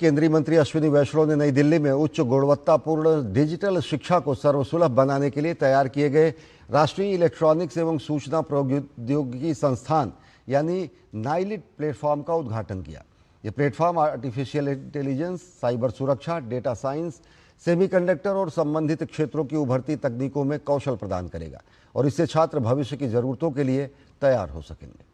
केंद्रीय मंत्री अश्विनी वैष्णव ने नई दिल्ली में उच्च गुणवत्तापूर्ण डिजिटल शिक्षा को सर्वसुलभ बनाने के लिए तैयार किए गए राष्ट्रीय इलेक्ट्रॉनिक्स एवं सूचना प्रौद्योगिकी संस्थान यानी नाइलिट प्लेटफॉर्म का उद्घाटन किया। ये प्लेटफॉर्म आर्टिफिशियल इंटेलिजेंस, साइबर सुरक्षा, डेटा साइंस, सेमीकंडक्टर और संबंधित क्षेत्रों की उभरती तकनीकों में कौशल प्रदान करेगा और इससे छात्र भविष्य की जरूरतों के लिए तैयार हो सकेंगे।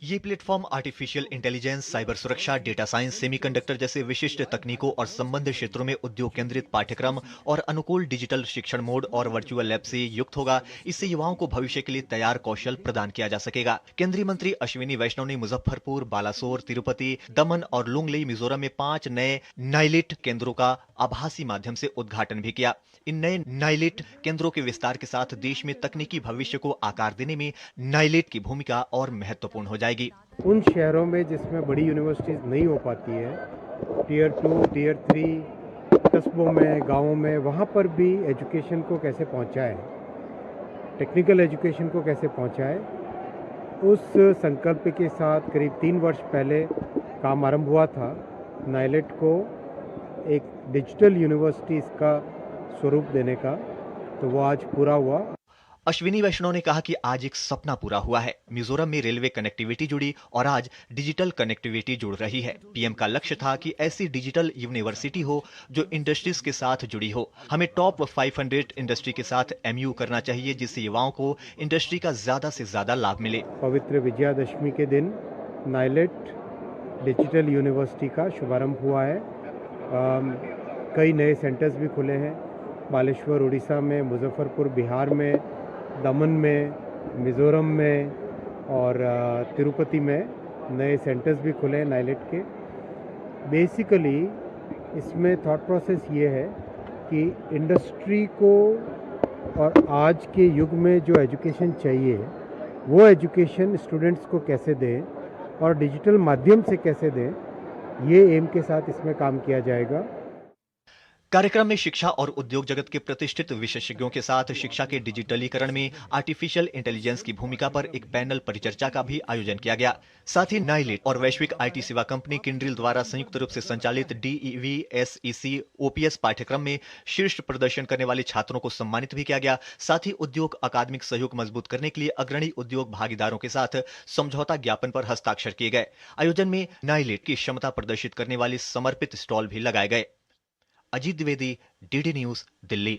ये प्लेटफॉर्म आर्टिफिशियल इंटेलिजेंस, साइबर सुरक्षा, डेटा साइंस, सेमीकंडक्टर जैसे विशिष्ट तकनीकों और संबंधित क्षेत्रों में उद्योग केंद्रित पाठ्यक्रम और अनुकूल डिजिटल शिक्षण मोड और वर्चुअल लैब से युक्त होगा। इससे युवाओं को भविष्य के लिए तैयार कौशल प्रदान किया जा सकेगा। केंद्रीय मंत्री अश्विनी वैष्णव ने मुजफ्फरपुर, बालासोर, तिरुपति, दमन और लुंगलेई, मिजोरम में 5 नए नाइलिट केंद्रों का आभासी माध्यम से उद्घाटन भी किया। इन नए नाइलिट केंद्रों के विस्तार के साथ देश में तकनीकी भविष्य को आकार देने में नाइलिट की भूमिका और महत्वपूर्ण हो जाएगी। उन शहरों में जिसमें बड़ी यूनिवर्सिटीज़ नहीं हो पाती है, टियर 2, टियर 3 कस्बों में, गाँवों में, वहाँ पर भी एजुकेशन को कैसे पहुँचाए, टेक्निकल एजुकेशन को कैसे पहुँचाए, उस संकल्प के साथ करीब 3 वर्ष पहले काम आरंभ हुआ था। नाइलेट को एक डिजिटल यूनिवर्सिटीज़ का स्वरूप देने का, तो वो आज पूरा हुआ। अश्विनी वैष्णव ने कहा कि आज एक सपना पूरा हुआ है। मिजोरम में रेलवे कनेक्टिविटी जुड़ी और आज डिजिटल कनेक्टिविटी जुड़ रही है। पीएम का लक्ष्य था कि ऐसी डिजिटल यूनिवर्सिटी हो जो इंडस्ट्रीज के साथ जुड़ी हो। हमें टॉप 500 इंडस्ट्री के साथ एमयू करना चाहिए जिससे युवाओं को इंडस्ट्री का ज्यादा से ज्यादा लाभ मिले। पवित्र विजयादशमी के दिन नाइलेट डिजिटल यूनिवर्सिटी का शुभारंभ हुआ है। कई नए सेंटर्स भी खुले हैं, बालेश्वर उड़ीसा में, मुजफ्फरपुर बिहार में, दमन में, मिज़ोरम में और तिरुपति में नए सेंटर्स भी खुले हैं नाइलेट के। बेसिकली इसमें थॉट प्रोसेस ये है कि इंडस्ट्री को और आज के युग में जो एजुकेशन चाहिए वो एजुकेशन स्टूडेंट्स को कैसे दें और डिजिटल माध्यम से कैसे दें, ये एम के साथ इसमें काम किया जाएगा। कार्यक्रम में शिक्षा और उद्योग जगत के प्रतिष्ठित विशेषज्ञों के साथ शिक्षा के डिजिटलीकरण में आर्टिफिशियल इंटेलिजेंस की भूमिका पर एक पैनल परिचर्चा का भी आयोजन किया गया। साथ ही नाइलिट और वैश्विक आईटी सेवा कंपनी किंड्रिल द्वारा संयुक्त रूप से संचालित DEV SEC OPS पाठ्यक्रम में शीर्ष प्रदर्शन करने वाले छात्रों को सम्मानित भी किया गया। साथ ही उद्योग अकादमिक सहयोग मजबूत करने के लिए अग्रणी उद्योग भागीदारों के साथ समझौता ज्ञापन पर हस्ताक्षर किए गए। आयोजन में नाइलिट की क्षमता प्रदर्शित करने वाले समर्पित स्टॉल भी लगाए गए। Ajit Dwivedi, DD news, Delhi.